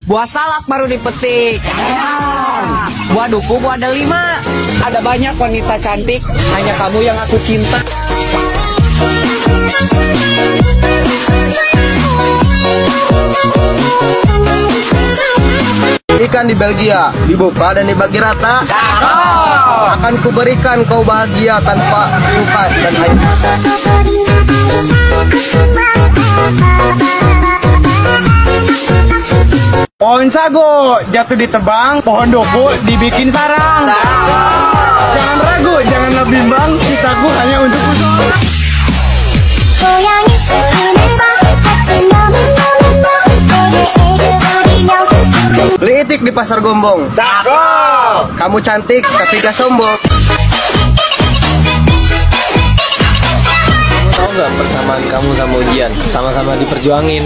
Buah salak baru dipetik. Buah duku, buah delima. Ada banyak wanita cantik, hanya kamu yang aku cinta. Ikan di Belgia, dibuka dan dibagi rata. Akan kuberikan kau bahagia tanpa luka dan air mata. Pohon sago jatuh ditebang, pohon duku dibikin sarang. Jangan ragu, janganlah bimbang, si sagu hanya untuk usul. Beli itik di pasar Gombong. Cakep. Kamu cantik tapi gak sombong. Tahu nggak persamaan kamu sama ujian? Sama-sama diperjuangin.